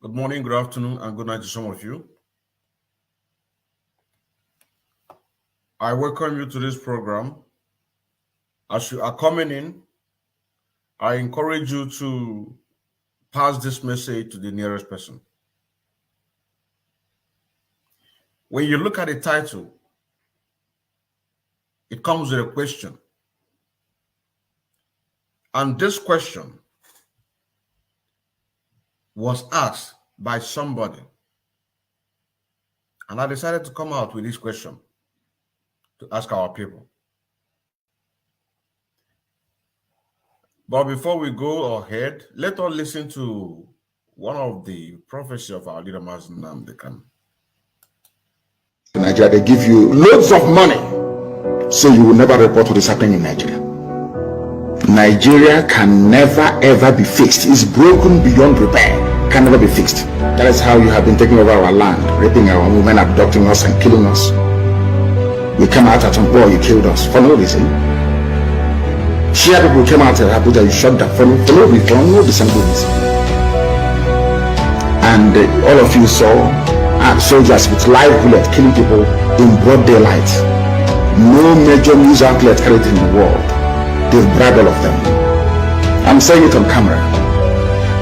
Good morning, good afternoon, and good night to some of you. I welcome you to this program. As you are coming in, I encourage you to pass this message to the nearest person. When you look at the title, it comes with a question. And this question was asked by somebody. And I decided to come out with this question to ask our people. But before we go ahead, let us listen to one of the prophecies of our leader, Mazi Nnamdi Kanu. In Nigeria, they give you loads of money, so you will never report what is happening in Nigeria. Nigeria can never ever be fixed. It's broken beyond repair. Can never be fixed. That is how you have been taking over our land, raping our women, abducting us, and killing us. We came out at some point, you killed us for no reason. Shia people came out at Abuja, you shot them for no decent reason. And all of you saw soldiers with live bullets killing people in broad daylight. No major news outlet carried it in the world. They've bribed all of them. I'm saying it on camera.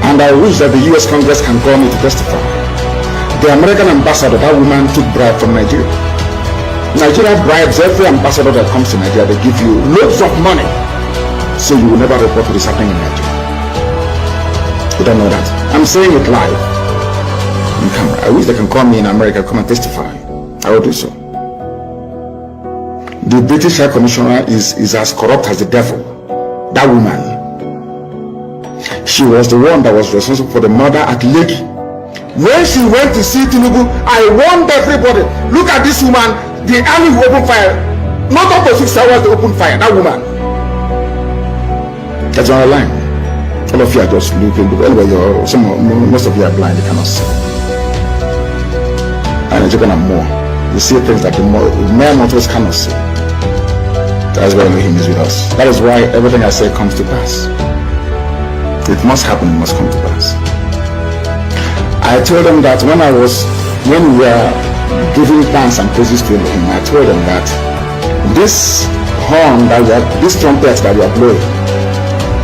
And I wish that the US Congress can call me to testify. The American ambassador, that woman took bribe from Nigeria. Nigeria bribes every ambassador that comes to Nigeria. They give you loads of money, so you will never report what is happening in Nigeria. You don't know that. I'm saying it live on camera. I wish they can call me in America, come and testify. I will do so. The British High Commissioner is as corrupt as the devil. That woman. She was the one that was responsible for the murder at Lekki. When she went to see Tinubu, I warned everybody, look at this woman, the army will open fire. Not up to 6 hours to open fire, that woman. That's on the line. All of you are just looking, but anyway, most of you are blind, you cannot see. And you're gonna more. You see things that the mere mortals cannot see. That's why Elohim is with us. That is why everything I say comes to pass. It must happen, it must come to pass. I told them that when we were giving thanks and praises to Elohim, I told them that this horn this trumpet that we are blowing,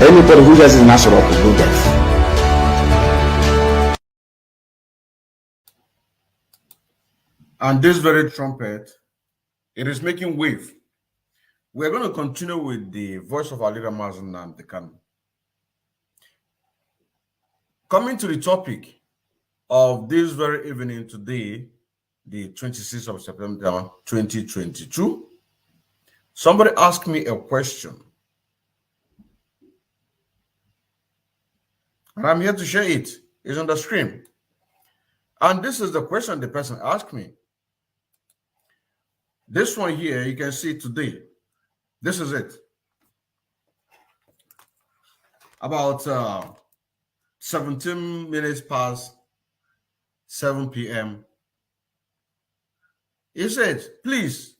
anybody who hears it in Nasarok will go deaf. And this very trumpet, it is making wave. We're going to continue with the voice of our leader, Mazi Nnamdi Kanu. Coming to the topic of this very evening today, the 26th of September, 2022, somebody asked me a question. And I'm here to share it. It's on the screen. And this is the question the person asked me. This one here, you can see today. This is it. About 17 minutes past 7 p.m. He said, please,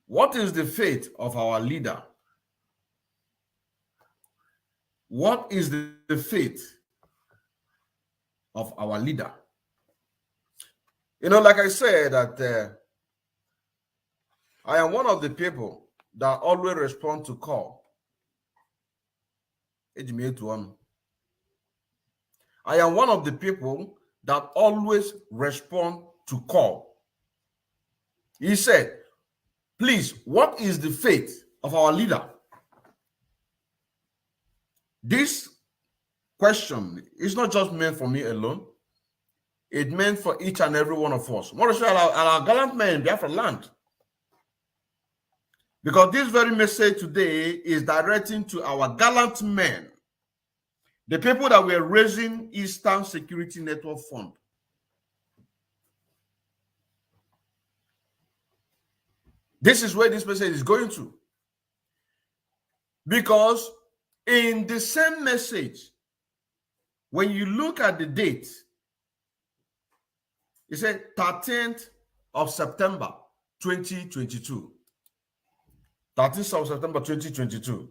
what is the fate of our leader? What is the fate of our leader? You know, like I said, that I am one of the people that always respond to call. I am one of the people that always respond to call. He said, please, what is the fate of our leader? This question is not just meant for me alone. It meant for each and every one of us. More especially our gallant men in Biafraland. Because this very message today is directing to our gallant men, the people that were raising Eastern Security Network Fund. This is where this message is going to. Because in the same message, when you look at the date, it said 13th of September 2022. 13th of September 2022.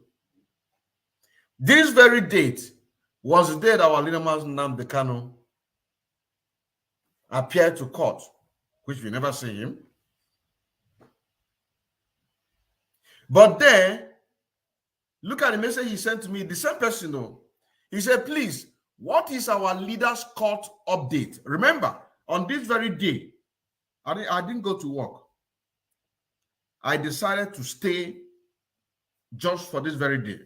This very date was the day that our leader Mazi Nnamdi Kanu appear to court, which we never see him. But then, look at the message he sent to me. The same person, though. He said, please, what is our leaders' court update? Remember, on this very day, I didn't go to work. I decided to stay just for this very day.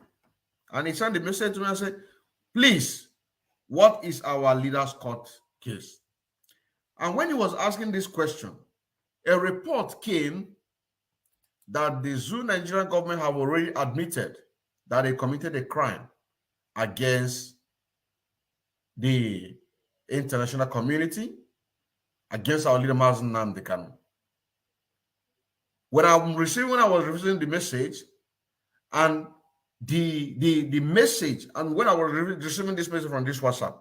And he sent the message to me and said, please, what is our leaders' court case? And when he was asking this question, a report came that the Zoo Nigerian government have already admitted that they committed a crime against the international community, against our leader Mazi Nnamdi Kanu. When I was receiving the message, and the message, and when I was receiving this message from this WhatsApp,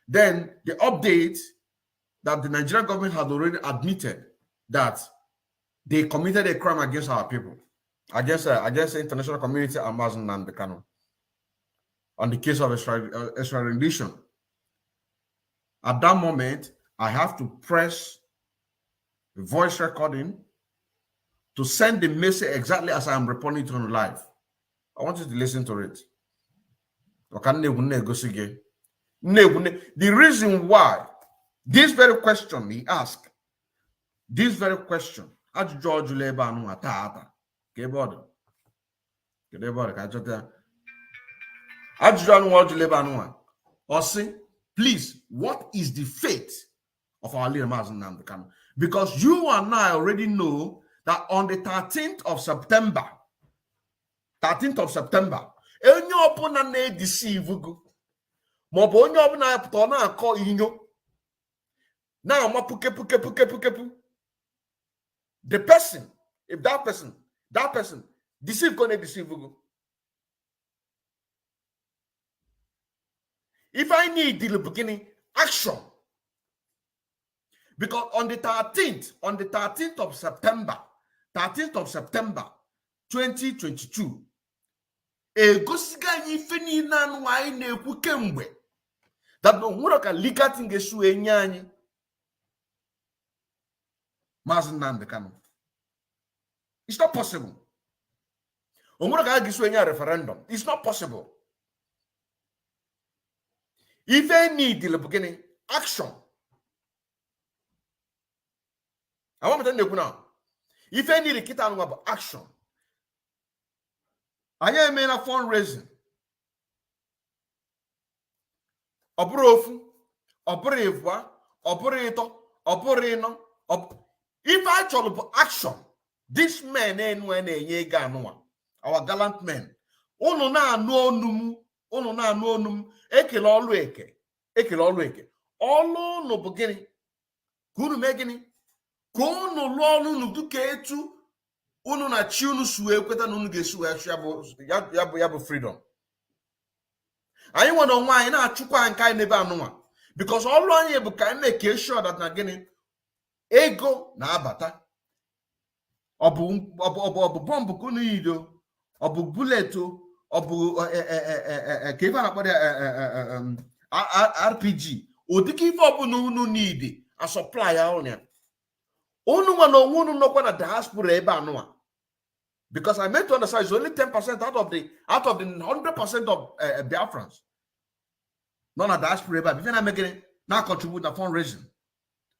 then the update that the Nigerian government had already admitted that they committed a crime against our people, against the international community and Mazi Nnamdi Kanu on the case of extradition. At that moment, I have to press the voice recording to send the message exactly as I am reporting to on live. I want you to listen to it. The reason why this very question he asked, this very question, please, what is the fate of our leader Mazi Nnamdi Kanu? Because you and I already know that on the 13th of September, onye ọbụla na-edeceive go maọbụ onye ọbụla na-apụta na-akọ inyo na-ama pukepu, the person, if that person deceive go na-deceive go. If I need the beginning action, because on the 13th of September 2022, egosiga anyị ife niile anụ anyị na-ekwu kemgbe that no nwere ka legal thing ga-esu enye anyị Mazi Nnamdi Kanu. It's not possible. O nwere ka ga-esu enye referendum. It's not possible. If they need the beginning action, I want to tell you now. If they need to get about action, I am in a fundraising. If I told about action, this man ain't when our gallant men, ono na no ekele olu eke olu no bugini kunu megini kono lolu no duke etu unu na chi unu suwe kweta na unu ga-esu ya bụ freedom. Anyị nwere onwe anyị na-achụkwa nke anyị n'ebe anụnwa because ọlụ anyị bụ ka anyị make sure that na gịnị ego na-abata. Ọ bụ bọmbụ kunu yido, ọ bụ bullet, ọ bụ ka ife na-akpọ RPG, ụdịka ife ọbụla unu need a supply ya ọnya. Unu nwa na onwe unu nọkwa na diaspora ebe anụnwa. Because I meant to understand it's only 10% out of the 100% of Biafrans. None of diaspora, but if you're not making it, now contribute to fundraising.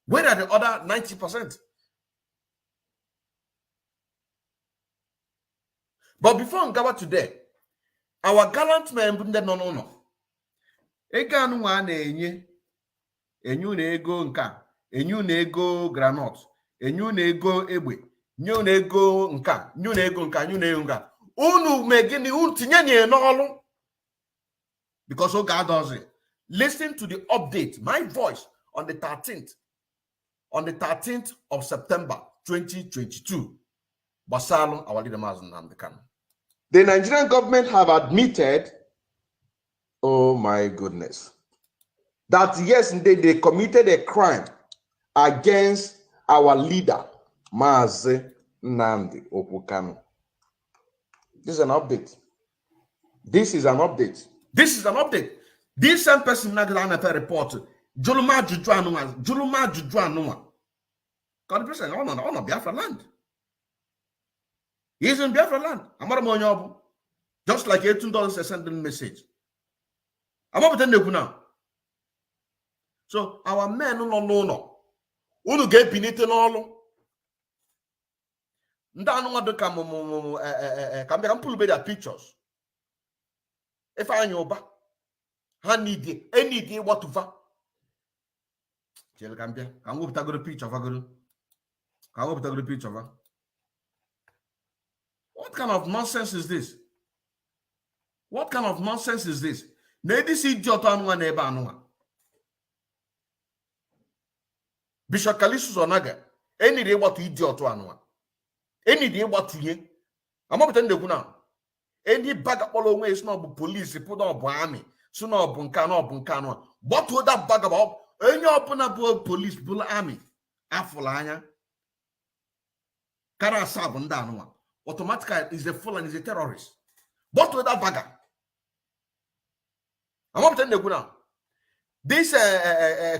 Where are the other 90%? But before we go today, our gallant men, no. Ega anu wa na-enye enyu na-ego nka, enyu na-ego granite, enyu na-ego egbe. New nego nka. Unu megini untinye n'olu. Because God does it. Listen to the update, my voice on the 13th of September 2022. Basalo, our leader Mazi Nnamdi Kanu. The Nigerian government have admitted, oh my goodness, that yes, they committed a crime against our leader Mazi Nnamdi Kanu. This is an update. This same person now got a report Juluma Juju Anuma. God bless him. On Biafraland. He's in Biafraland. I'm just like $18 sending message. I'm up now. So our men no. Unu get pinite n'olu. Nda anu wado ka pull be their pictures. If I know ba, ha need any whatever. Tell Gambia, can go put a picture of aguru. Can go put a picture of her. What kind of nonsense is this? What kind of nonsense is this? Nedi si idiot anu wa neba anu. Bishop Kalisu Zonaga, any day what idiot anu. Any day what ye. I'm not pretending to now. Any bag of all away is not police, put on army, so no bunkano. What would that bag about? Any open up police, bull army, Afulanya. Kara Sabundanwa. Automatically is a fool and is a terrorist. What would that bagger? I'm not pretending to now. This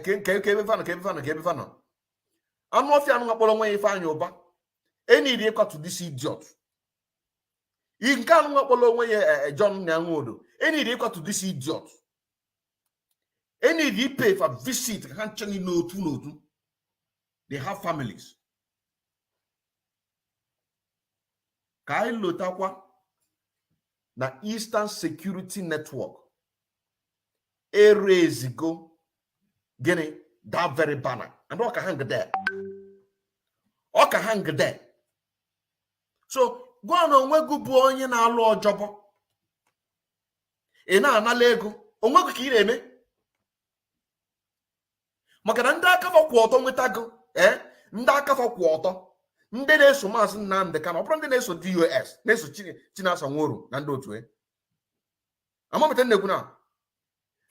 Kevin. I'm not feeling up all away if I know back. Any day to this idiot. You can't walk all away John Nyangodo. Any day to this idiot. Any day pay for visit, can't change no two. They have families. Kai Lotakwa na Eastern Security Network. Go Guinea, that very banner. And all can hang there. All can hang there. So go on wegu boy na alụ ọjọbọ. Ị na-anala ego, onwego ka ị na-eme. Maka na ndị aka fa kwụ ọtọ nwetago, ndị aka fa kwụ ọtọ, ndị na-eso Mazi Nnamdi Kanu, ọ bụrụ ndị na-eso DOS, na-eso Chinasa Nworu na ndị otu amamete nnekwu na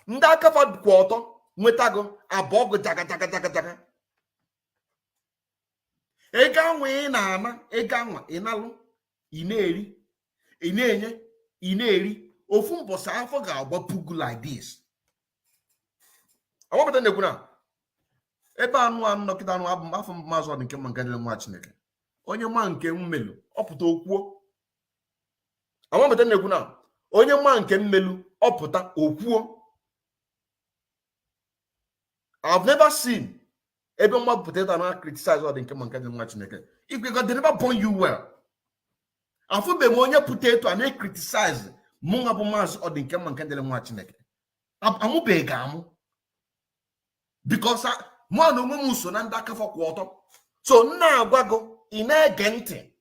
ndị aka fa kwụ ọtọ nwetago abọgụ jaga. Ego anwa ị na-ana, ego anwa ị nalụ, ị na-eri, ị na-enye, ị na-eri, ofu mbọsị afọ ga-agbapugu like this. Amapụta na-ekwu na ebe anụ nọkịta anụ abụ afọ Mazi Odinkemma nke dịrị Nwachineke. Onye ma nke mmelu, ọpụta okwuo. Amapụta na-ekwu na onye ma nke mmelu, ọpụta okwuo. I've never seen everyone potato and criticize Odinkemma nke dịrị Nwachineke. If God they never born you well. Afu be mo onye potato and criticize munga bu Mazi Odinkemma nke dịrị Nwachineke. Amu be ga amu. Because mo no mo so na ndaka for kwọtọ. So nna agwago ị na-ege ntị.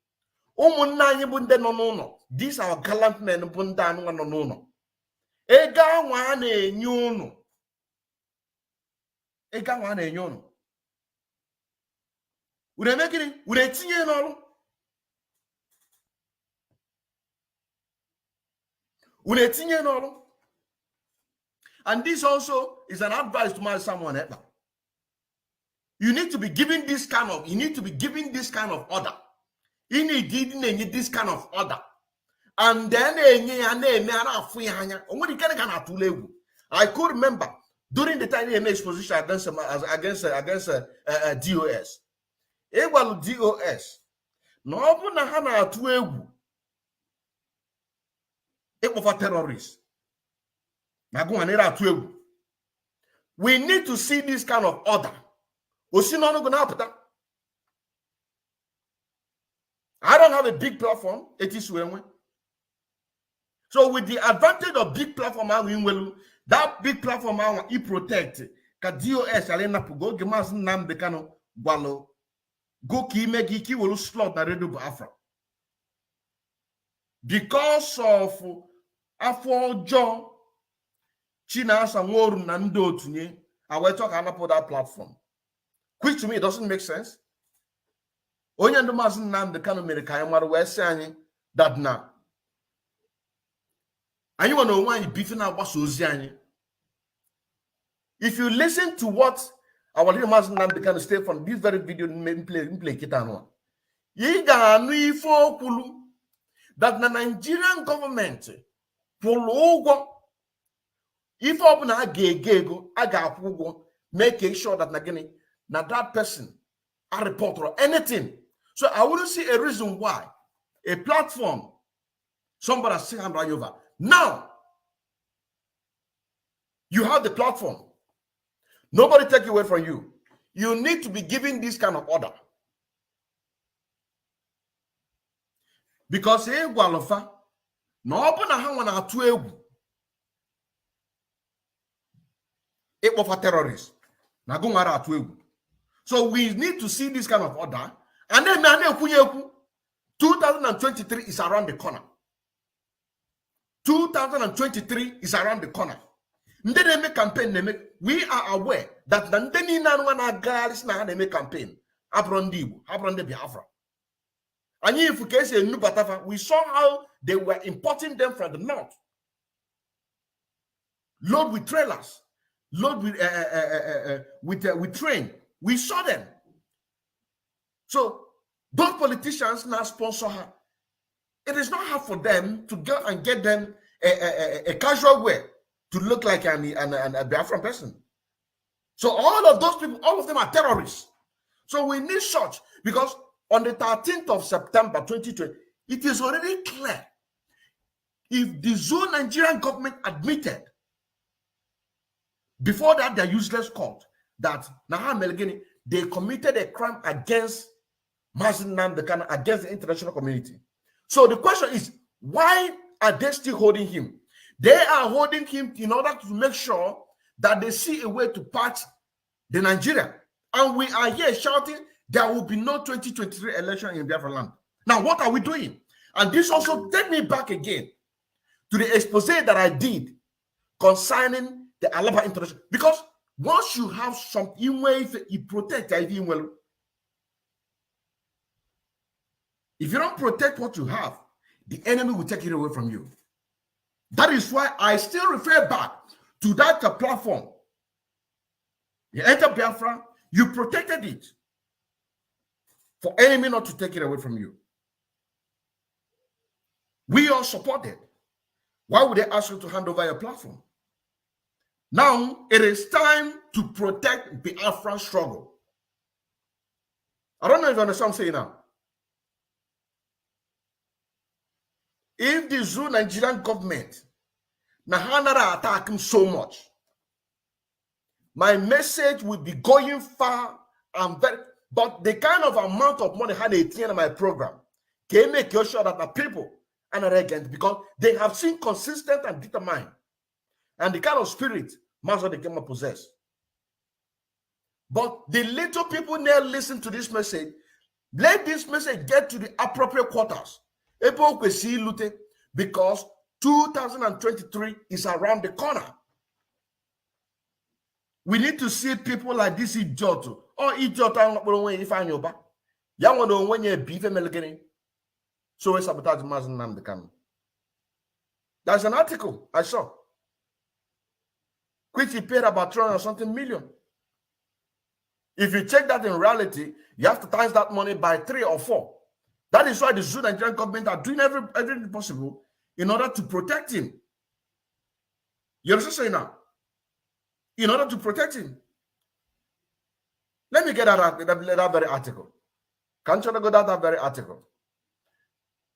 Ụmụnna anyị bụ ndị nọ n'ụlọ. These are gallant men bụ ndị anụ nọ n'ụlọ. Ego anwa a na-enye unu. Ego anwa a na-enye unu. Ure eme gịnị? Ure etinye n'ọrụ. Ure etinye n'ọrụ. And this also is an advice to someone else. You need to be giving this kind of order. You need this kind of order. And then I could remember during the time he made exposition against DOS. Equal DOS. No na ha na-atụ egwu. Ekpofa terrorists. We need to see this kind of order. I don't have a big platform. It is when. So with the advantage of big platform, that big platform he protect. DOS alena pugo Mazi Nnamdi Kanu gwalo go ki megi ki wolu slot na Radio Biafra. Because of afọjọ Chinasa Nworu na ndị otunye, I will talk about that platform. Which to me doesn't make sense. Onye ndị Mazi Nnamdi Kanu mere ka anyị mara wee sị anyị that na anyị nwa na onwe anyị bife na-agbasa ozi anyị. If you listen to what our leader Mazi Nnamdi Kanu state from this very video play kita anụ, ị ga-anụ ife okwulu that na Nigerian government kwụrụ ụgwọ ife ọbụla a ga-ege ego a ga-akwụ ụgwọ making sure that now that person a report or anything. So I wouldn't see a reason why a platform somebody has hand right over. Now you have the platform. Nobody take it away from you. You need to be giving this kind of order. Because Gualofa, no open a hand on 2 it was a terrorist. So we need to see this kind of order. And then 2023 is around the corner. 2023 is around the corner. They make campaign. We are aware that they make campaign. Abrondi Biafra. And if you can say we saw how they were importing them from the north. Load with trailers, load with train. We saw them. So those politicians now sponsor her. It is not hard for them to go and get them a casual way to look like a Biafran person. So all of those people, all of them are terrorists. So we need such, because on the 13th of September 2020, it is already clear. If the Zoo Nigerian government admitted, before that their useless court, that they committed a crime against Mazi Nnamdi Kanu, against the international community. So the question is, why are they still holding him? They are holding him in order to make sure that they see a way to patch the Nigeria. And we are here shouting, there will be no 2023 election in Biafraland. Now, what are we doing? And this also takes me back again to the expose that I did concerning the Alaba International. Because once you have something where you protect ID well, if you don't protect what you have, the enemy will take it away from you. That is why I still refer back to that platform. You enter Biafra, you protected it for enemy not to take it away from you. We all supported. Why would they ask you to hand over your platform? Now it is time to protect the Biafran struggle. I don't know if you understand what I'm saying now. If the Zoo Nigerian government Nahanara attack him so much, my message will be going far and very, but the kind of amount of money had in my program can make sure that the people are not against, because they have seen consistent and determined and the kind of spirit Mazi Odinkemma possess. But the little people now listen to this message. Let this message get to the appropriate quarters. Because 2023 is around the corner. We need to see people like this idiot. Or idiot if I know. Young when you beef a so we sabotage Mazi Nnamdi Kanu. There's an article I saw, which he paid about 300 something million. If you check that in reality, you have to times that money by 3 or 4. That is why the Zoo Nigerian government are doing everything possible in order to protect him. You understand saying now? In order to protect him. Let me get that very article. Can't you go that very article?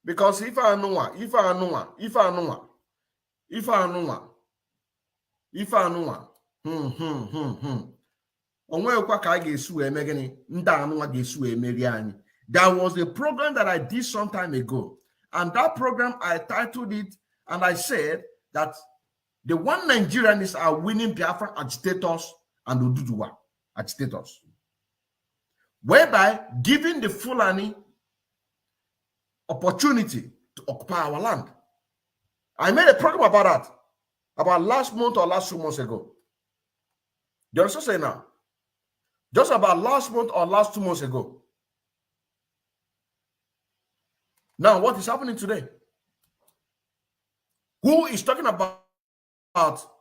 Because if I know, there was a program that I did some time ago, and that program I titled it, and I said that the one Nigerians are winning Biafran agitators and Oduduwa agitators, whereby giving the Fulani opportunity to occupy our land. I made a program about that about last month or last 2 months ago. You understand say now? Just about last month or last 2 months ago. Now, what is happening today? Who is talking about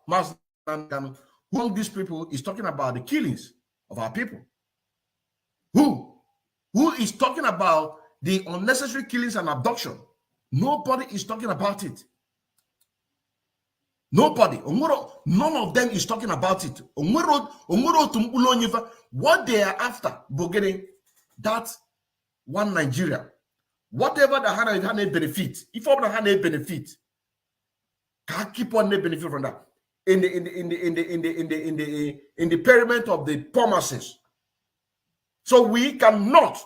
Mazi Nnamdi Kanu? Who among these people is talking about the killings of our people? Who is talking about the unnecessary killings and abduction? Nobody is talking about it. Nobody. None of them is talking about it. What they are after, Bogene, that's one Nigeria. Whatever the Hana benefit, if I'm Hana benefit, can keep on the benefit from that. In the pyramid of the poor masses. So we cannot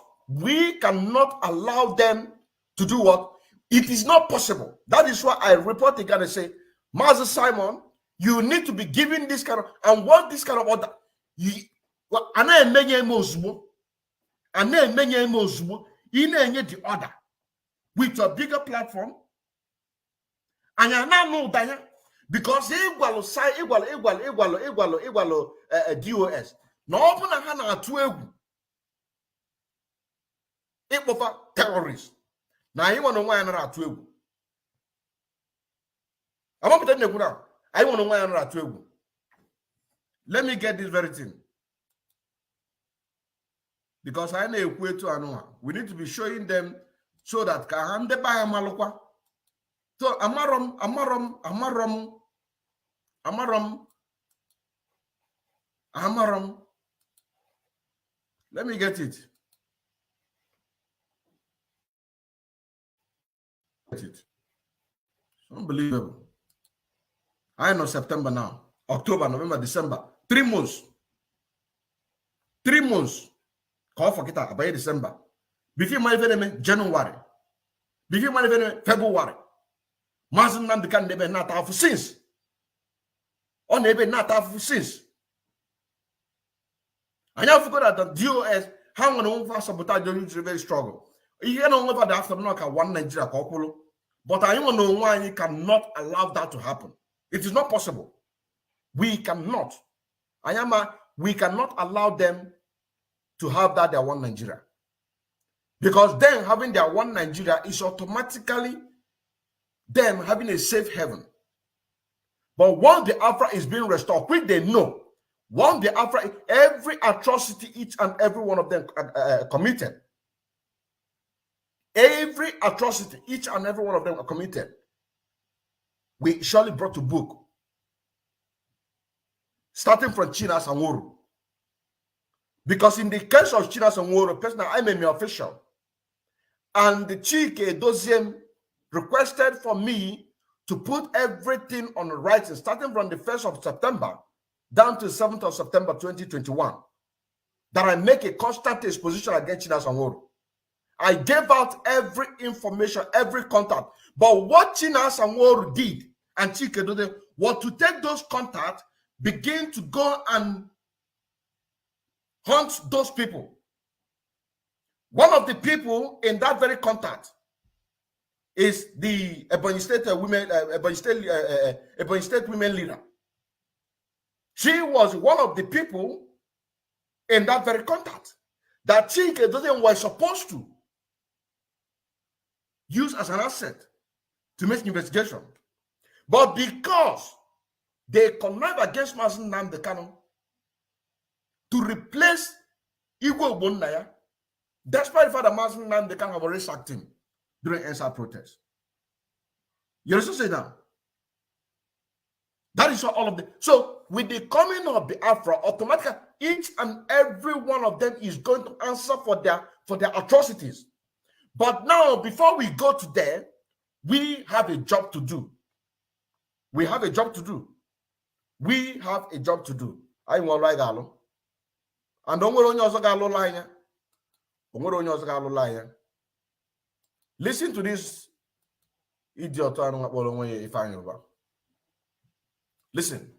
allow them to do what? It is not possible. That is why I report again and say, Mazi Simon, you need to be given this kind of, and what this kind of order. The order with a bigger platform. And you now know that because DOS. No open a hand at 2 terrorists. Now you want to know why I'm not 2. I want to tell you now. I want to know why I'm not 2. Let me get this very thing. Because I know we need to be showing them so that Kahande by Malokwa. So Amaram. Let me get it. It's unbelievable. I know September now. October, November, December. 3 months. 3 months. Call for kita by December. Before my event, January. Before my event, February. Mazi Nnamdi Kanu nebe not have since. On nebe not have since. And you forgot that the DOS, how many of sabotage you very struggle. You know over the afternoon one Nigeria couple. But I don't know why you cannot allow that to happen. It is not possible. We cannot. We cannot allow them to have that their one Nigeria. Because them having their one Nigeria is automatically them having a safe haven. But once the Biafra is being restored, which they know, once the Biafra, every atrocity each and every one of them committed, every atrocity each and every one of them are committed, we surely brought to book. Starting from Chinas and Wuru. Because in the case of Chinas and Wuru, personally, I'm a official. And the Chike Doziem requested for me to put everything on writing, starting from the 1st of September down to the 7th of September 2021, that I make a constant exposition against Chinas and Wuru. I gave out every information, every contact. But what Chinas and Wuru did, and Chike Doziem, was to take those contacts, begin to go and hunt those people. One of the people in that very contact is the Ebonyi State women leader. She was one of the people in that very contact that Chike Doziem was supposed to use as an asset to make investigation. But because they connive against Mazi Nnamdi Kanu to replace Igwe Ogbonnaya, despite the fact that Mazi Nnamdi Kanu have already sacked him during NSA protests. You understand say now? That is what all of them. So with the coming of Biafra, automatically each and every one of them is going to answer for their atrocities. But now, before we go to there, we have a job to do. We have a job to do. We have a job to do. I want to galo. And don't worry, also galo line. Listen to this idiot. Listen.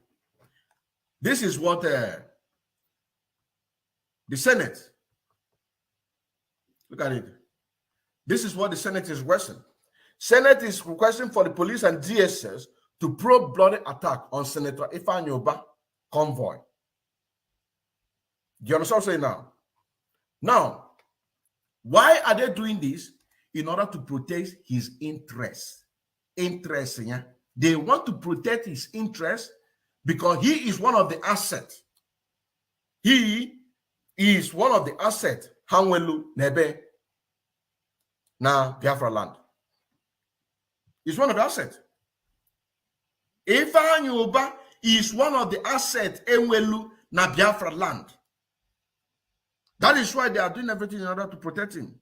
This is what the Senate. Look at it. This is what the Senate is requesting. Senate is requesting for the police and DSS to probe bloody attack on Senator Ifeanyi Ubah convoy. Do you understand what I'm saying now? Now, why are they doing this? In order to protect his interests. Yeah? They want to protect his interests because he is one of the assets. He is one of the assets. Hanwelu Nebe na Biafraland. He's one of the assets. Ifeanyi Uba is one of the assets Enwelu na Biafraland. That is why they are doing everything in order to protect him.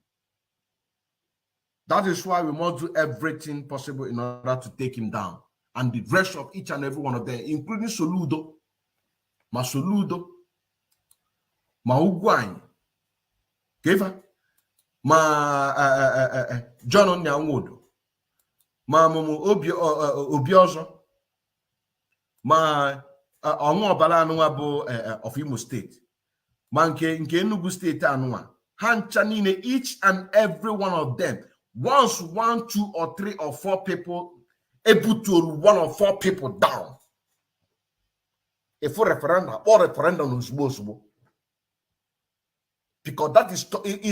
That is why we must do everything possible in order to take him down. And the rest of each and every one of them, including Soludo, Ma Ugwany, Ma John Onyanwodo, Ma Mumu Obiozo, Ma Onwabala Anuabo of Imo State, Manke Enugu State Anua, Hanchanine, each and every one of them. Once 1, 2, or 3 or 4 people able to 1 or 4 people down. If referendum or referendum is possible. Because that is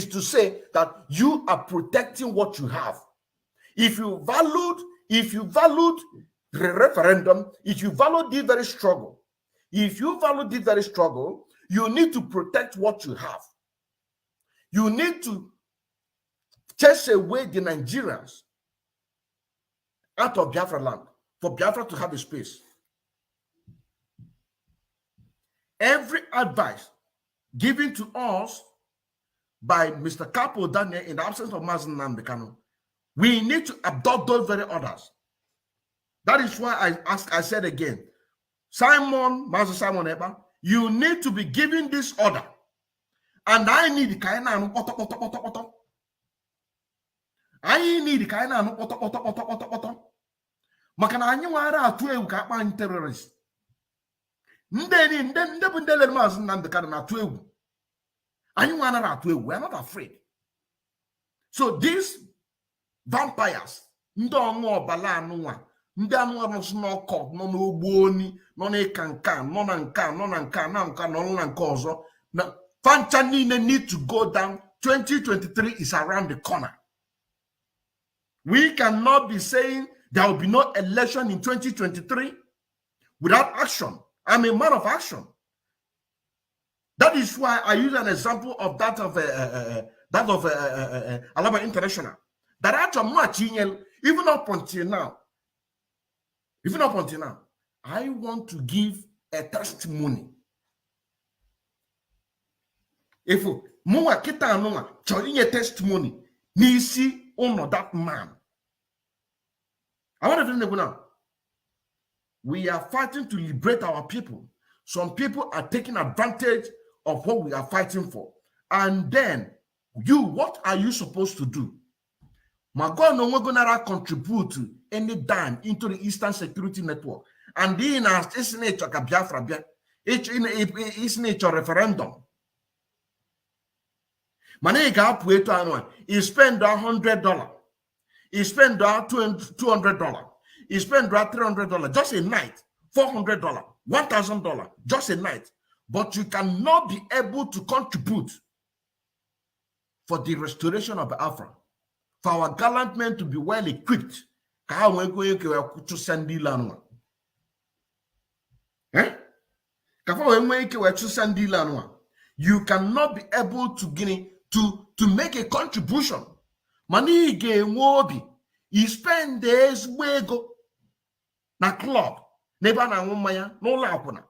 to say that you are protecting what you have. If you valued the referendum, if you value this very struggle, you need to protect what you have. You need to chase away the Nigerians out of Biafraland for Biafra to have a space. Every advice given to us by Mr. Capo Daniel in the absence of Mazi Nnamdi Kanu, we need to adopt those very orders. That is why I said again, Master Simon Eba, you need to be giving this order. And I need makana anyị nwara atụ egwu ka akpa anyị terrorist ndị bụ ndị lere Mazi Nnamdi Kanu na-atụ egwu anyị nwara atụ egwu. We are not afraid. So these vampires, ndị ọnwụ ọbala anụnwa, ndị anụnwa nọ n'ọkọ, nọ n'ogbo oni, nọ n'ịka nka, nọ na nka, nọ na nka, na nka, nọ na nke ọzọ, na fancha niile need to go down. 2023 is around the corner. We cannot be saying there will be no election in 2023 without action. I'm a man of action. That is why I use an example of that of Alaba International. That actually much even up until now, I want to give a testimony. If Mua Kita Anuma, joining a testimony, Nisi honor that man. I want to know now. We are fighting to liberate our people. Some people are taking advantage of what we are fighting for. And then, what are you supposed to do? Magono, we're going to contribute any dime into the Eastern Security Network. And then, it's nature Biafra, it's nature referendum. Money gap to anyone. You spend $100. You spend $200. You spend $300 just a night. $400, $1,000 just a night. But you cannot be able to contribute for the restoration of Biafra, for our gallant men to be well equipped. To send the you cannot be able to make a contribution. Money game wobi. You spend days wego na club. Neba na ngumaya no la akuna.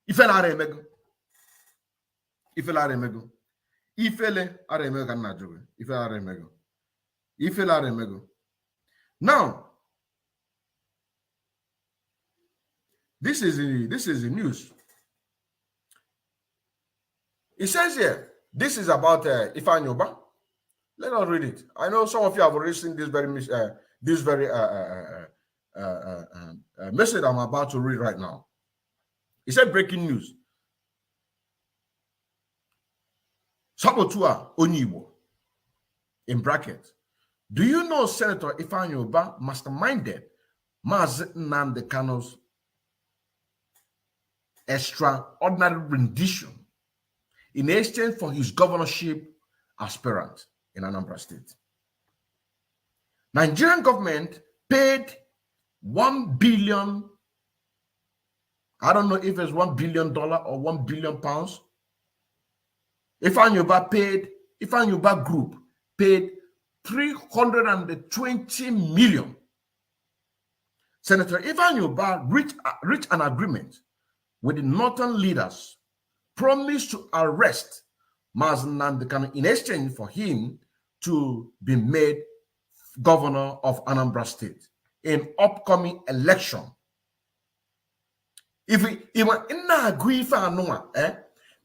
Ifele aremego. Ifele aremego. Ifele aremego na jobe. Ifele aremego. Ifele aremego. Now, this is the news. It says here, this is about Ifeanyi Uba. Let us read it. I know some of you have already seen this very message I'm about to read right now. It said breaking news. Sabotua Onyibo, in brackets. Do you know Senator Ifeanyi Uba masterminded Mazi Nnamdi Kanu's extraordinary rendition in exchange for his governorship aspirant in Anambra State? Nigerian government paid 1 billion, I don't know if it's $1 billion or 1 billion pounds. Ifeanyi Uba group paid 320 million Senator Ivan Yoba reached an agreement with the northern leaders, promised to arrest Mazi Nnamdi Kanu in exchange for him to be made governor of Anambra State in upcoming election. If we agree for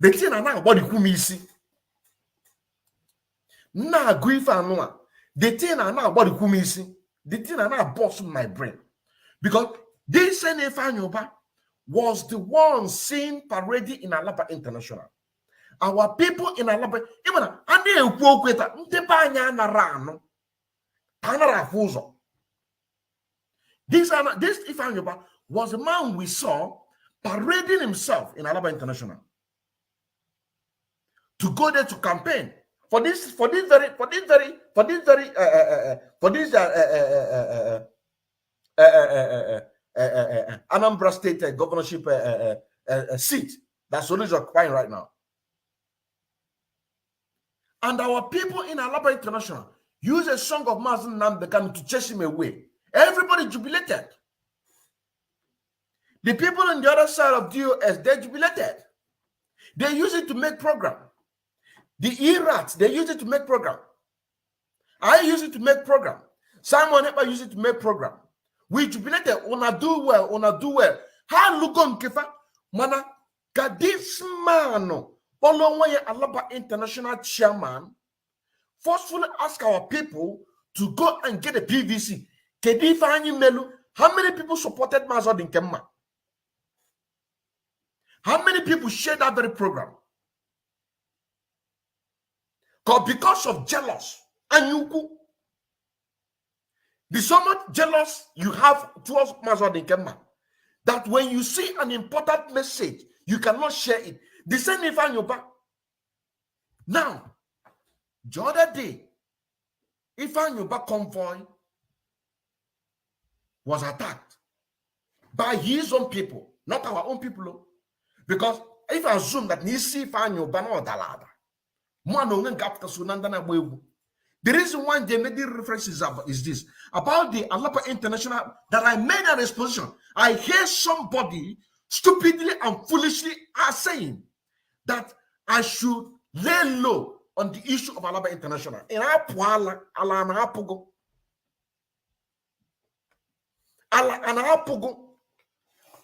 the thing I know what kumisi. Na agree for the thing I know about the kumisi. The thing I know boss my brain. Because this Yoba was the one seen parading in Alaba International. Our people in Alaba, even this Ifan Yoba was the man we saw parading himself in Alaba International to go there to campaign for this Anambra State governorship seat that Soludo is occupying right now. And our people in Alaba International use a song of Mazi Nnamdi Kanu to chase him away. Everybody jubilated. The people on the other side of DOS, they jubilated. They use it to make program. The ERATs, they use it to make program. I use it to make program. Simon Epa use it to make program. We jubilated. Una do well. How look on Kefa? Mana, this man, Olonwaye Alaba International Chairman, forcefully ask our people to go and get a PVC. How many people supported Mazi Odinkemma? How many people shared that very program? Because of jealous and you be so much jealous you have towards Mazi Odinkemma that when you see an important message, you cannot share it. The same Ifan Yoba. Now, the other day, Ifan Yoba convoy was attacked by his own people, not our own people. Because if I assume that Nisi Ifan Yoba no dalada, the reason why they made the references is this about the Alaba International that I made an exposition. I hear somebody stupidly and foolishly are saying that I should lay low on the issue of Alaba International.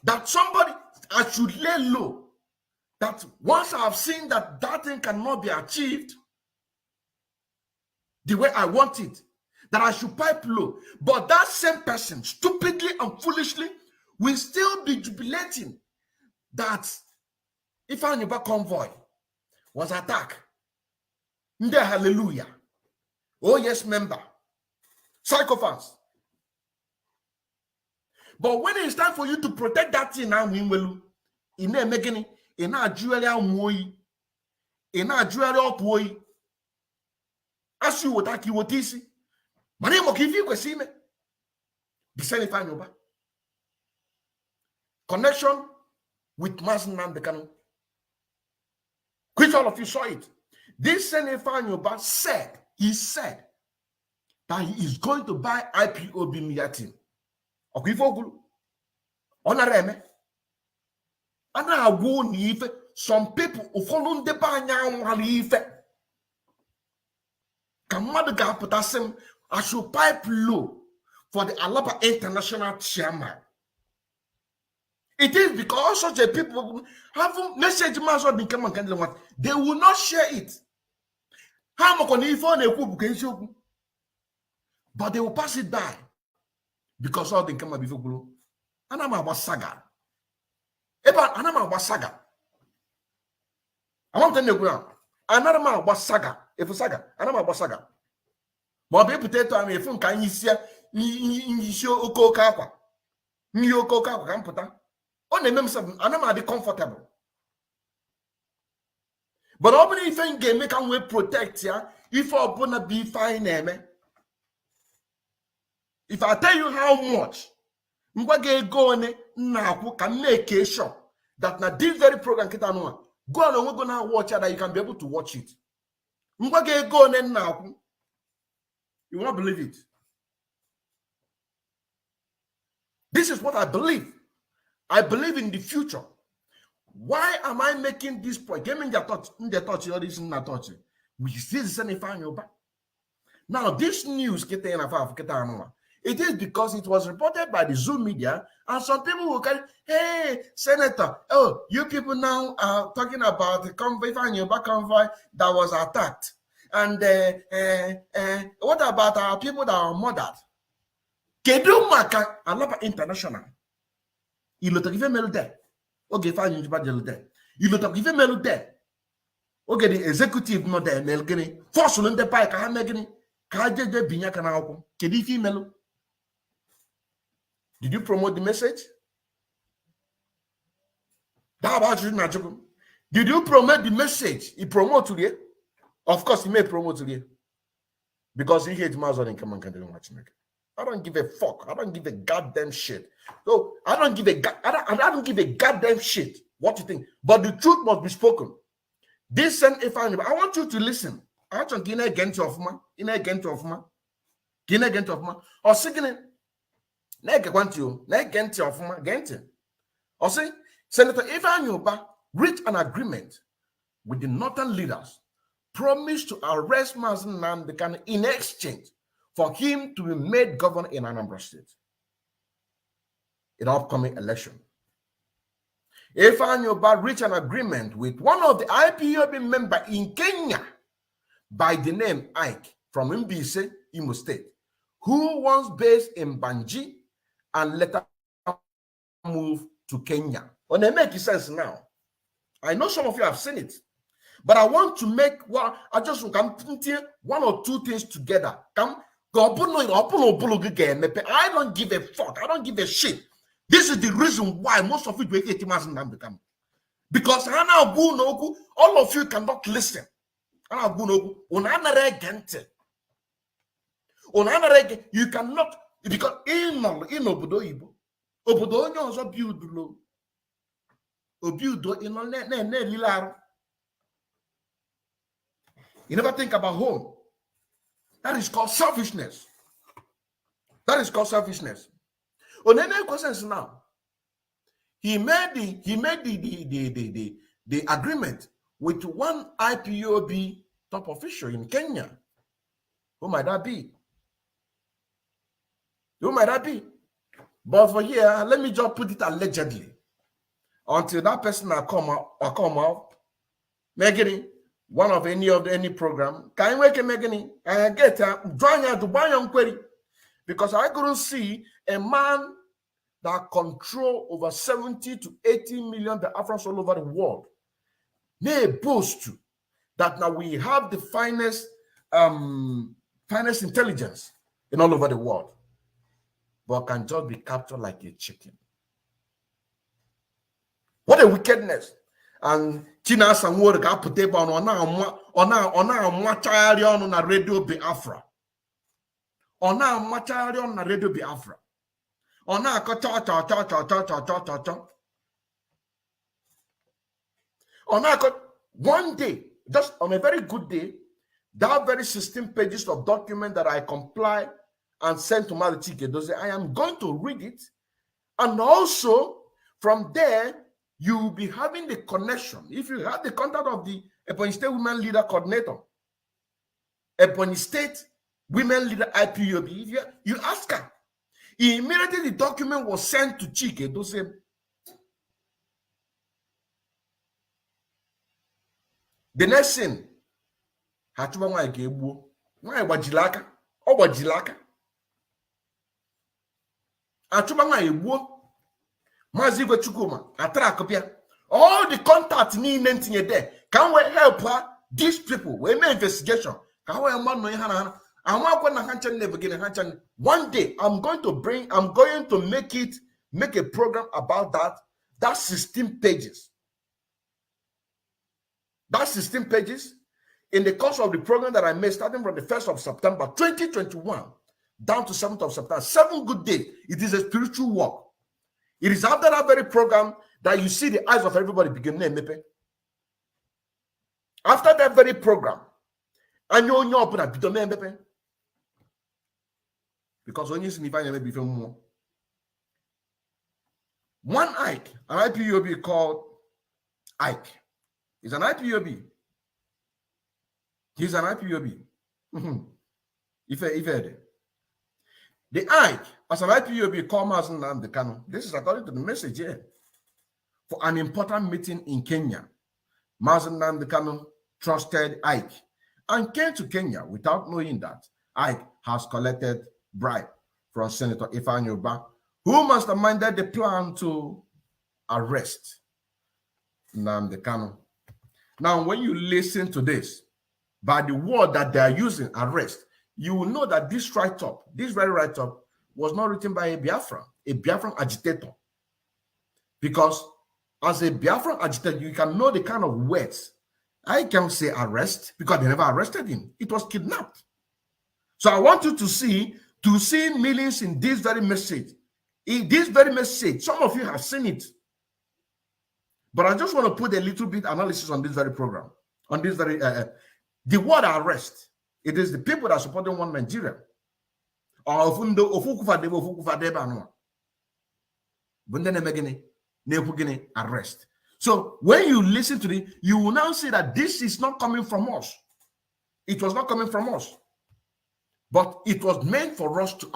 That somebody I should lay low. That once I have seen that that thing cannot be achieved the way I want it, that I should pipe low. But that same person, stupidly and foolishly, will still be jubilating that Ifan Yoba convoy was attacked. Hallelujah. Oh yes, member. Psychophants. But when it's time for you to protect that thing now, in a making in a jewelry in a jewelry up way. As you would like you would see. My name will give you a see me. The same Ifan Yoba. Connection with Mazi Nnamdi Kanu. Which all of you saw it. This same Ifan Yoba said, he said that he is going to buy IPOB Miatin. Okifogulu. Onareme. Ana awu ni ife. Some people who follow the banya ife. Kamadu Gaputasem, I should pipe low for the Alaba International Chairman. It is because such a people have a message Mazi Odinkemma, they will not share it. But they will pass it by because of the Odinkemma before. Anama was saga. Anama was saga. I want to know. Another was saga. If a saga, anama was saga. But people potato and if you can you show oko kaka. You oko kaka can put on the names of anama be comfortable. But opening if you game make we protect ya if you're gonna be fine, if I tell you how much I'm gonna go on now can make a sure that now this very program go on, we're gonna watch it that you can be able to watch it. I'm gonna go on now. You won't believe it. This is what I believe. I believe in the future. Why am I making this point? Give me the touch, all this in the touch. We still send a now, this news, it is because it was reported by the Zoom media, and some people will go, hey, Senator, oh, you people now are talking about the convoy that was attacked. And what about our people that are murdered? Kedu maka alaba international. Il est arrivé melu there. Okay, fine, you bad there. Il est arrivé melu there. Okay, the executive not there, melgini. Force on the pike, I megini. Kaje binya kana oko. Kedu ife melu? Did you promote the message? Did you promote the message? He promote today. Of course, he may promote today. Because he hates Mazi Odinkemma and Nwachineke. I don't give a fuck. I don't give a goddamn shit. So I don't give a goddamn shit what you think. But the truth must be spoken. This sent if I want you to listen. I want you to get of man. Or singing. Or say, Senator Ivan Yoba reached an agreement with the northern leaders, promised to arrest Mazi Nnamdi Kanu in exchange for him to be made governor in Anambra State in the upcoming election. Ivan Yoba reached an agreement with one of the IPOB members in Kenya by the name Ike from Mbise, Imo State, who was based in Banji and later moved to Kenya. Well, they make sense now. I know some of you have seen it, but I want to make I just want one or two things together. I don't give a fuck. I don't give a shit. This is the reason why most of you hate Mazi Nnamdi Kanu. Because all of you cannot listen. You cannot, because in obodo Igbo, obodo onye ọzọ build you never think about home. That is called selfishness. That is called selfishness. On any questions now, he made the agreement with one IPOB top official in Kenya. Who might that be? Who might that be? But for here, let me just put it allegedly. Until that person will come out, Megani, one of any program, can you make a Megani? And get join to buy your query. Because I couldn't see a man that control over 70 to 80 million Biafrans all over the world. They boast that now we have the finest intelligence in all over the world, but can just be captured like a chicken. What a wickedness. And China Sanwó got put on na radio Biafra. Ona machari on na radio Biafra. Ona one day, just on a very good day, that very 16 pages of document that I compile and sent to Mazi Nnamdi, I am going to read it. And also, from there, you will be having the connection. If you have the contact of the Ebonyi State Women Leader Coordinator, Ebonyi State Women Leader IPOB, if you ask her, immediately the document was sent to Chike. The next thing, Hatuba nwa egbu, nwa gbajilaka, ọ gbajilaka. Hatuba nwa egbu, Mazi Nnamdi Kanu, all the contact need there. Can we help her? These people, we make investigation. Can we one day I'm going to make a program about that. That's 16 pages. That's 16 pages in the course of the program that I made starting from the 1st of September 2021 down to 7th of September. 7 good days. It is a spiritual work. It is after that very program that you see the eyes of everybody begin to mepe. After that very program, and you know because when you see me find maybe more. One Ike, an IPOB called Ike. He's an IPOB. He's an IPOB. If the Ike, as an IPOB, called Mazi Nnamdi Kanu. This is according to the message here. For an important meeting in Kenya, Mazi Nnamdi Kanu trusted Ike and came to Kenya without knowing that Ike has collected bribe from Senator Ifeanyi Ubah, who masterminded the plan to arrest Nnamdi Kanu. Now, when you listen to this, by the word that they are using, arrest, you will know that this write-up, this very write-up, was not written by a Biafran agitator. Because as a Biafran agitator, you can know the kind of words. I can't say arrest because they never arrested him. It was kidnapped. So I want you to see meanings in this very message. In this very message, some of you have seen it. But I just want to put a little bit analysis on this very program. On this very, the word arrest, it is the people that are supporting one Nigeria. Or arrest. So when you listen to it, you will now see that this is not coming from us. It was not coming from us. But it was meant for us to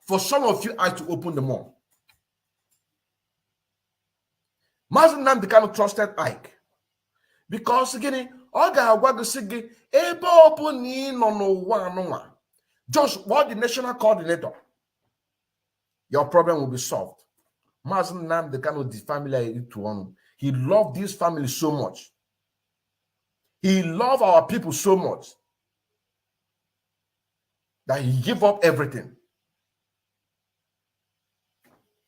for some of you to open the mouth. Mazi Nnamdi Kanu trusted Ike because again, just what the national coordinator, your problem will be solved. Mazi Nnamdi Kanu, the family to one. He loved this family so much. He loved our people so much that he gave up everything.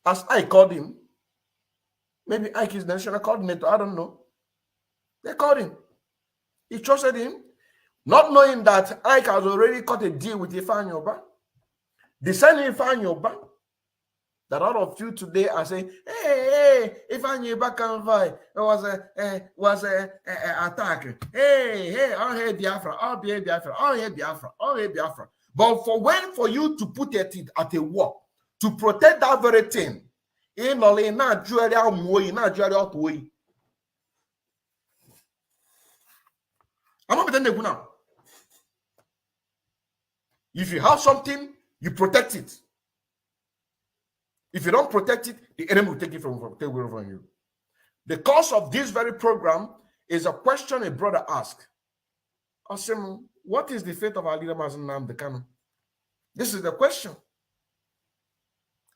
As I called him, maybe Ike is the national coordinator, I don't know. They called him. He trusted him, not knowing that Ike has already cut a deal with Ifeanyi Ubah. The same Ifeanyi Ubah that all of you today are saying, hey, Ifeanyi Ubah convoy was a attack. Hey, all hail Biafra, all hail Biafra, all hail Biafra, all hail Biafra. But for you to put it at a war, to protect that very thing, I'm not pretending now. If you have something, you protect it. If you don't protect it, the enemy will take it away from you. The cause of this very program is a question a brother asked. Asim, what is the fate of our leader Mazi Nnamdi Kanu? This is the question.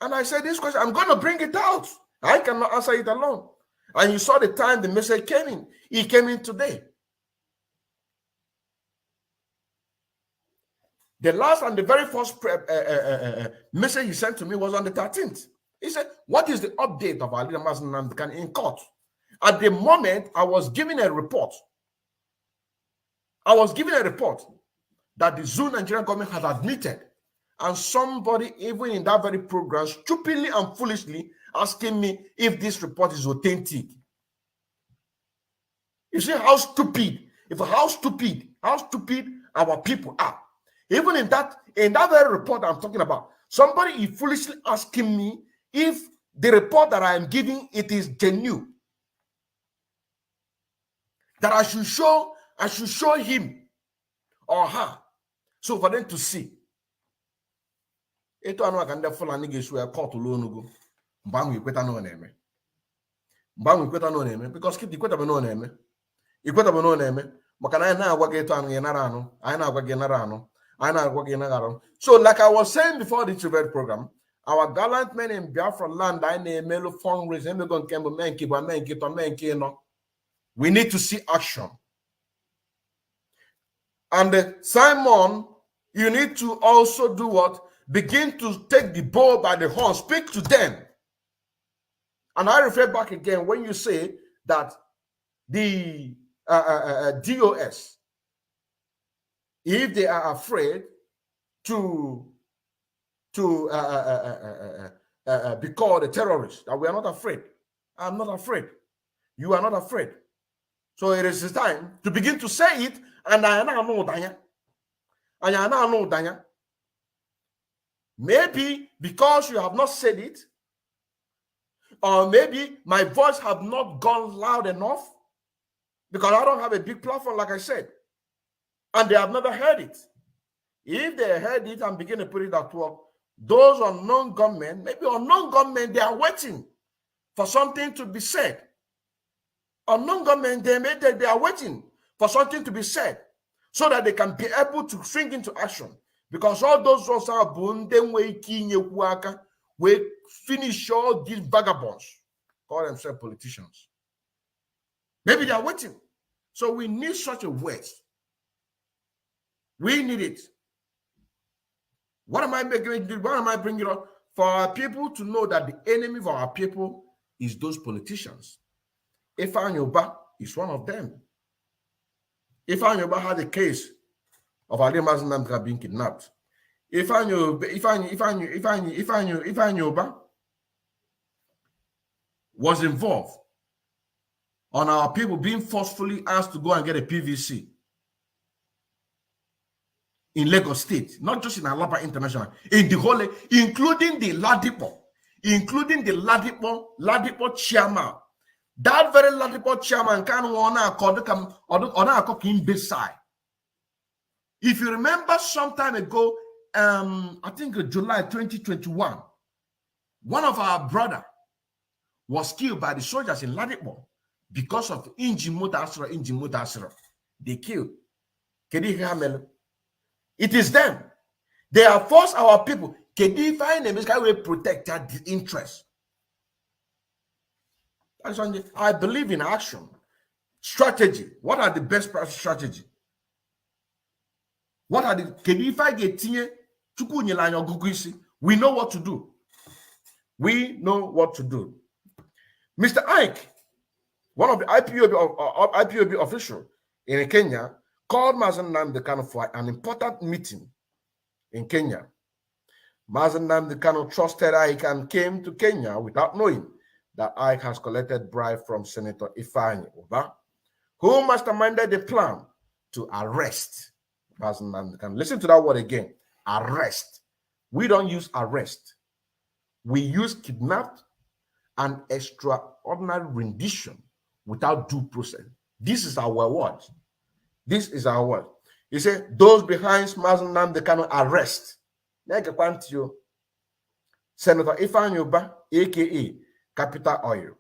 And I said, this question, I'm going to bring it out. I cannot answer it alone. And you saw the time the message came in. It came in today. The last and the very first message he sent to me was on the 13th. He said, what is the update of our leader Mazi Nnamdi Kanu in court? At the moment, I was giving a report. That the Zoo Nigerian government has admitted, and somebody even in that very program stupidly and foolishly asking me if this report is authentic. You see how stupid our people are. Even in that very report I'm talking about, somebody is foolishly asking me if the report that I am giving it is genuine. That I should show him or her, so for them to see. Eto anu aka ndị Fulani ga-esu ya court lo onugo mgbe ahụ ikweta na ọ na-eme because keep ikweta bụ na ọ na-eme maka na anyị na-agwa gị eto anu gị nara anụ anyị na-agwa gị nara anụ anyị na-agwa gị nara anụ. So like I was saying before the THIER program, our gallant men in Biafraland anyị na-emelu fundraising emego nke mbụ mee nke bụ mee nke tọ mee nke ịnọ. We need to see action. And Simon, you need to also do what? Begin to take the bull by the horn, speak to them. And I refer back again when you say that the DOS, if they are afraid to be called a terrorist, that we are not afraid. I'm not afraid. You are not afraid. So it is time to begin to say it, and I know Danya. Maybe because you have not said it, Or maybe my voice have not gone loud enough because I don't have a big platform, like I said. And they have never heard it. If they heard it and begin to put it at work, those unknown gunmen, maybe unknown gunmen, they are waiting for something to be said. Unknown gunmen, they are waiting for something to be said so that they can be able to swing into action. Because all those ones are will finish all these vagabonds, call themselves politicians. Maybe they are waiting. So we need such a word. We need it. What am I bringing up? For our people to know that the enemy of our people is those politicians. Ifeanyi Ubah is one of them. Ifeanyi Ubah had a case of Mazi Nnamdi Kanu being kidnapped. Ifeanyi Ubah was involved on our people being forcefully asked to go and get a PVC in Lagos State, not just in Alaba International, in the whole, including the Ladipo chairman. That very Ladipo chairman can on beside. If you remember some time ago, I think July 2021, one of our brother was killed by the soldiers in Ladipo because of engine motor asura. They killed. It is them. They have forced our people. Will protect their interest. I believe in action. Strategy. What are the best strategy? What are the we know what to do. We know what to do. Mr. Ike, one of the IPOB officials in Kenya, called Mazi Nnamdi Kanu for an important meeting in Kenya. Mazi Nnamdi Kanu trusted Ike and came to Kenya without knowing that Ike has collected bribe from Senator Ifeanyi Ubah, who masterminded the plan to arrest Mazi Nnamdi Kanu. Listen to that word again, arrest. We don't use arrest. We use kidnapped and extraordinary rendition without due process. This is our word. This is our word. He said, those behind Mazi Nnamdi Kanu arrest. Senator Ifeanyi Ubah, aka Capital Oil.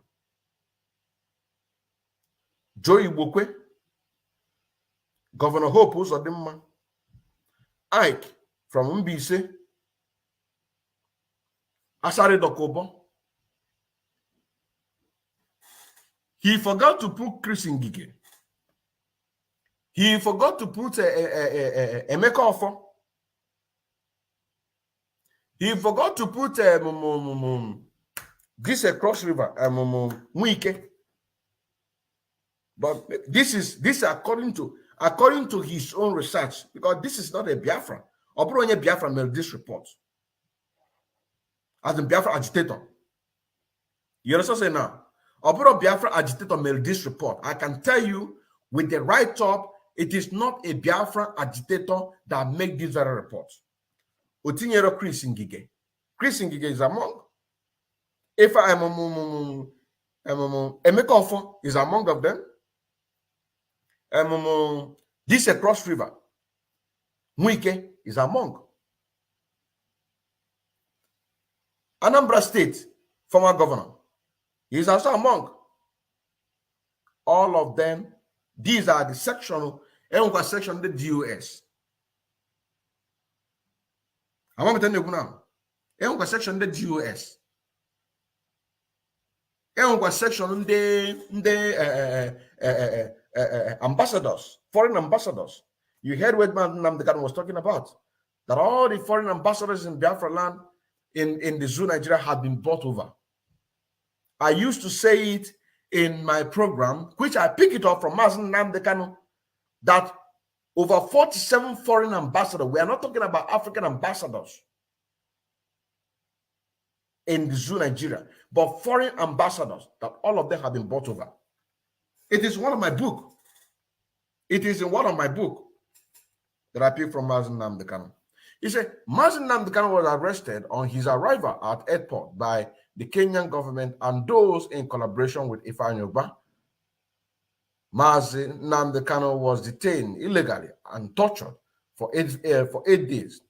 Joe Igbokwe, Governor Hope Uzodimma, Ike from Mbise, Asari Dokobo. He forgot to put Chris Ngige. He forgot to put Emeka Ofo. He forgot to put this Cross River, Nwike. But this is according to his own research, because this is not a Biafran. Obronye Biafra made this report as a Biafra agitator. You understand say now? Obro Biafra agitator made this report. I can tell you with the right top, it is not a Biafra agitator that make this very report. Otinyero Chris Ngige. Chris Ngige is among. If I am Emeka Ofo is among of them. This Cross River. Nwike is among. Anambra State, former governor, he is also among. All of them, these are the section the DOS. I want to tell you now. Section the DOS. Section the ambassadors, foreign ambassadors. You heard what Mazi Nnamdi Kanu was talking about. That all the foreign ambassadors in Biafraland in the zoo Nigeria have been brought over. I used to say it in my program, which I pick it up from Mazi Nnamdi Kanu, that over 47 foreign ambassadors, we are not talking about African ambassadors in the zoo Nigeria, but foreign ambassadors, that all of them have been brought over. It is one of my book. It is in one of my book that I picked from Mazi Nnamdi Kanu. He said, Mazi Nnamdi Kanu was arrested on his arrival at airport by the Kenyan government and those in collaboration with Ifeanyi Ubah, Mazi Nnamdi Kanu was detained illegally and tortured for 8 days.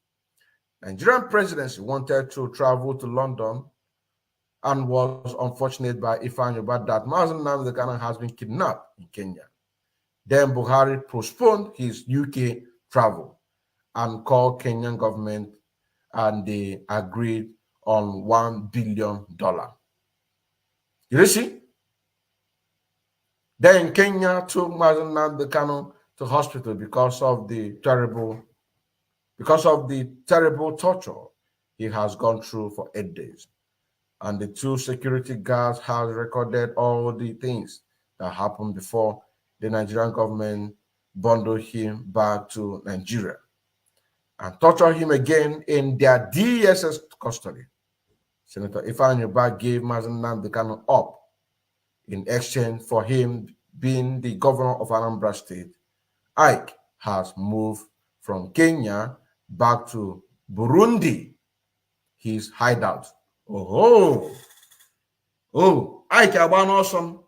Nigerian presidency wanted to travel to London and was unfortunate by Ifeanyi Ubah that Mazi Nnamdi Kanu has been kidnapped in Kenya. Then Buhari postponed his UK travel and called Kenyan government, and they agreed on $1 billion. You see? Then Kenya took Mazi Nnamdi Kanu to hospital because of the terrible torture he has gone through for 8 days. And the 2 security guards have recorded all the things that happened before the Nigerian government bundled him back to Nigeria and torture him again in their DSS custody. Senator Ifeanyi Ubah gave Mazi Nnamdi Kanu up in exchange for him being the governor of Anambra State. Ike has moved from Kenya back to Burundi, his hideout. Ike Agban also.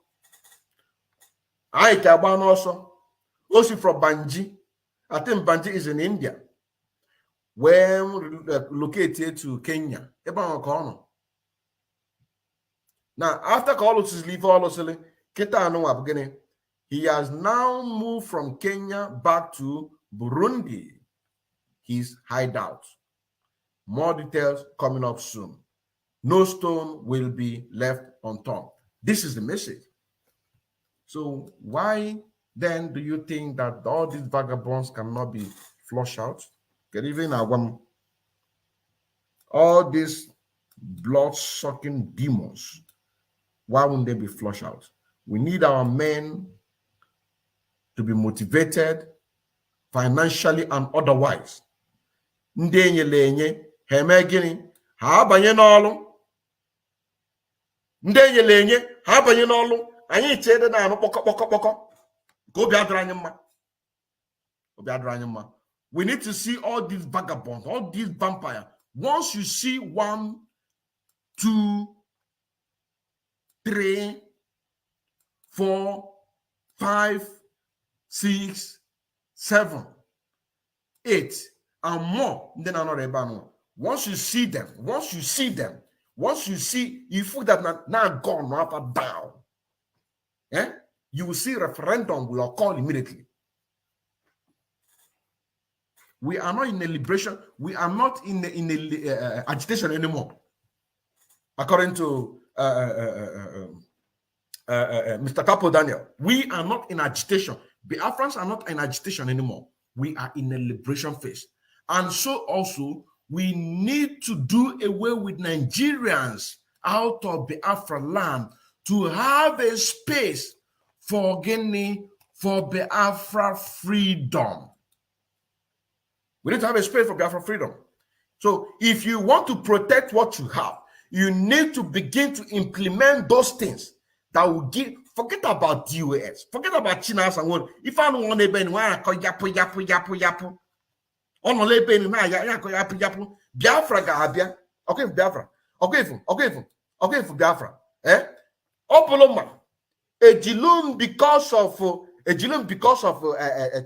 Also from Banji. I think Banji is in India. When located to Kenya. Now, after Carlos leave, he has now moved from Kenya back to Burundi, his hideout. More details coming up soon. No stone will be left unturned. This is the message. So why then do you think that all these vagabonds cannot be flushed out? Even all these blood-sucking demons, why wouldn't they be flushed out? We need our men to be motivated financially and otherwise. Ndị enyele enye ha eme gịnị? Ha abanye n'ọlụ. Ndị enyele enye ha abanye n'ọlụ. Anyị chede na anụ kpọkọ. Ka obi adịrị anyị mma. Obi adịrị anyị mma. We need to see all these vagabonds, all these vampires. Once you see 1, 2, 3, 4, 5, 6, 7, 8, and more, then another banner. Once you see them, once you see, you feel that now gone, not down. You will see referendum will occur immediately. We are not in a liberation. We are not in a agitation anymore. According to Mr. Capo Daniel, we are not in agitation. Biafrans are not in agitation anymore. We are in a liberation phase. And so also, we need to do away with Nigerians out of Biafraland to have a space for Guinea, for Biafra freedom. We need to have a space for Biafra freedom. So if you want to protect what you have, you need to begin to implement those things that will give. Forget about the US. Forget about China and what. If I don't want to be in yapu. On the ben na yapu. Biafra Gahabia. Okay for Biafra. Okay for Biafra. Opoloma. A Jilum because of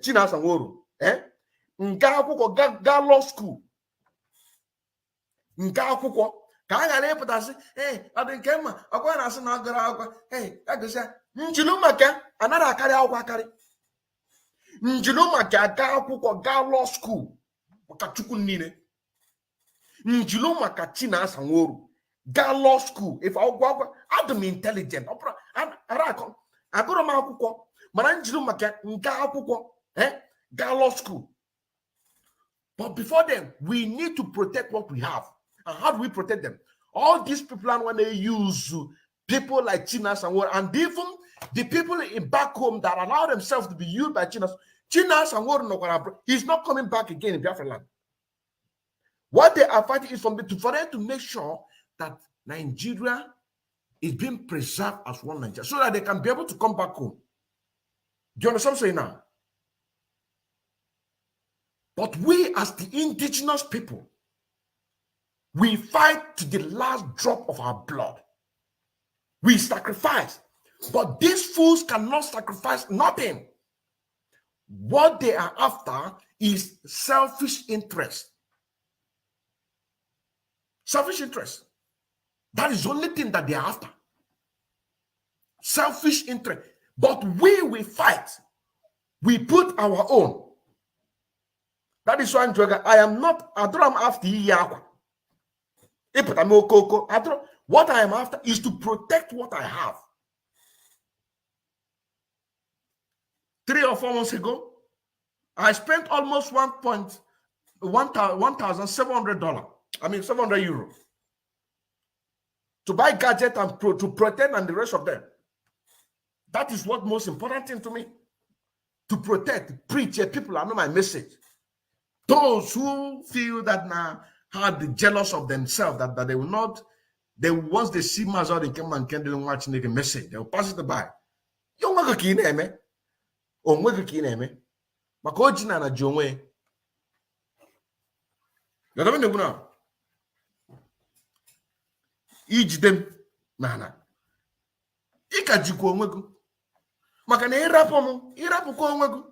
China and Woru. Nga akwụkwọ ga law school. Nga akwụkwọ ka a gara ịpụtasị Odinkemma ọkwa na-asị na agara akwụkwọ agụsịa njilu maka anaghị akarị akwụkwọ akarị. Njilu maka ga akwụkwọ ga law school maka chukwu niile. Njilu maka Chinasa Nworu ga law school if akwụkwọ adịm intelligent agụrụ m akwụkwọ mana njilu maka nga akwụkwọ ga law school. But before then, we need to protect what we have. And how do we protect them? All these people when they use people like Chinas and even the people in back home that allow themselves to be used by Chinas and he's not coming back again in Biafraland. What they are fighting is for them to make sure that Nigeria is being preserved as one Nigeria so that they can be able to come back home. Do you understand what I'm saying now? But we as the indigenous people, We fight to the last drop of our blood. We sacrifice. But these fools cannot sacrifice nothing. What they are after is selfish interest. Selfish interest. That is the only thing that they are after. Selfish interest. But we fight. We put our own. That is why I am not, I don't am after Yahweh. What I am after is to protect what I have. 3 or 4 months ago, I spent almost $1,700. I mean, 700 euros to buy gadget and to protect and the rest of them. That is what most important thing to me. To protect, preach, people. I know my message. Those who feel that now are jealous of themselves, that they will not, once they see Mazi Odinkemma and Kendall Nwachineke message, they will pass it by. You want to kill them, or nwere ka ị na-eme maka oji na ji onwe ya dọba na-egwu na ijide m na ị ka jikwa onwe gị maka na ịrapụkwa onwe gị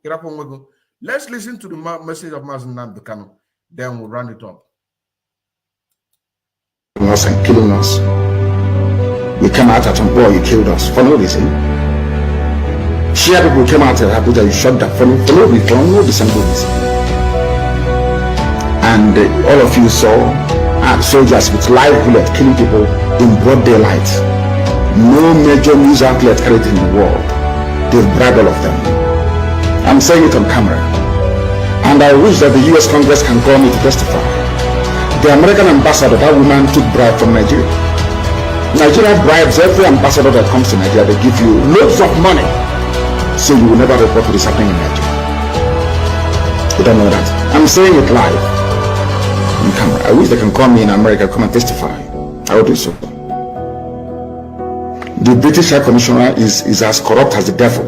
ịrapụ onwe gị. Let's listen to the message of Mazi Nnamdi Kanu, then we'll run it up. Us and killing us. We came out at some boy, you killed us for no reason. Shia people came out at Abuja, you shot that for no decent reason. And all of you saw soldiers with live bullets killing people in broad daylight. No major news outlet carried in the world. They've bribed all of them. I'm saying it on camera. And I wish that the US Congress can call me to testify. The American ambassador, that woman took bribe from Nigeria. Nigeria bribes every ambassador that comes to Nigeria. They give you loads of money, so you will never report what is happening in Nigeria. You don't know that. I'm saying it live on camera. I wish they can call me in America, come and testify. I will do so. The British High Commissioner is as corrupt as the devil.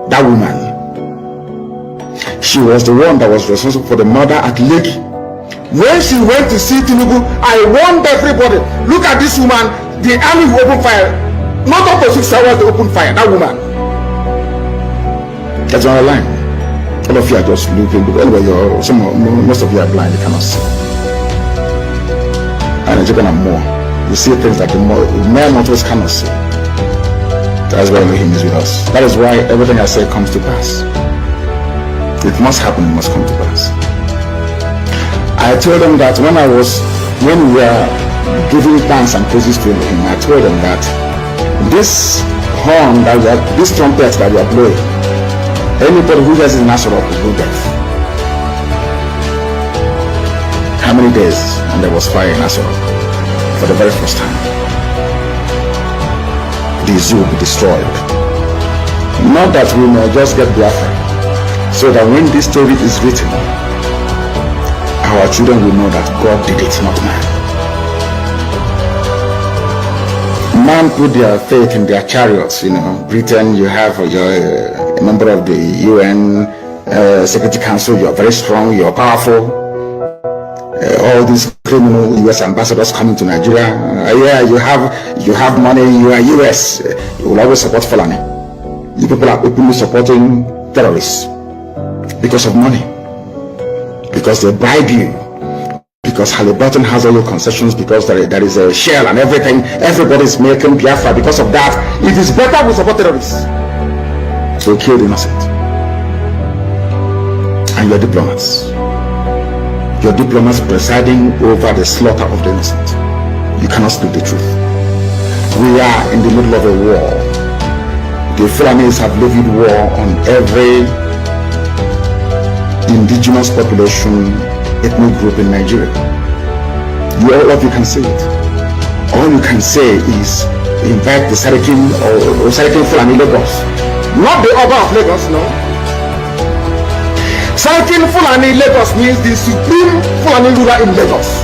That woman. She was the one that was responsible for the murder at Lekki. When she went to see Tinubu, I warned everybody, look at this woman, the army will open fire. Not up to 6 hours to open fire, that woman. That's on the line. All of you are just looking, anyway, most of you are blind, you cannot see. And you're gonna more. You see things that the mere mortals cannot see. That's why Elohim is with us. That is why everything I say comes to pass. It must happen, it must come to pass. I told them that when we were giving thanks and praises to him, I told them that this horn, this trumpet that we are blowing, anybody who hears it in Nazareth will go deaf. How many days? And there was fire in Nazareth for the very first time. The zoo will be destroyed. Not that we may just get Biafra, so that when this story is written, our children will know that God did it, not man. Man put their faith in their chariots. Britain, you have a member of the UN Security Council, you are very strong, you are powerful. All these criminal US ambassadors coming to Nigeria, yeah, you have money, you are US, you will always support Fulani. You people are openly supporting terrorists because of money. Because they bribe you, because Halliburton has all your concessions, because there is a shell and everything, everybody's making Biafra. Because of that, it is better we support terrorists. They killed innocent. And your diplomats presiding over the slaughter of the innocent. You cannot speak the truth. We are in the middle of a war. The Fulanis have levied war on every indigenous population, ethnic group in Nigeria. All of you can say it. All you can say is invite the Sarikin or Sarikin Fulani Lagos. Not the Oba of Lagos, no. Sarikin Fulani Lagos means the supreme Fulani ruler in Lagos.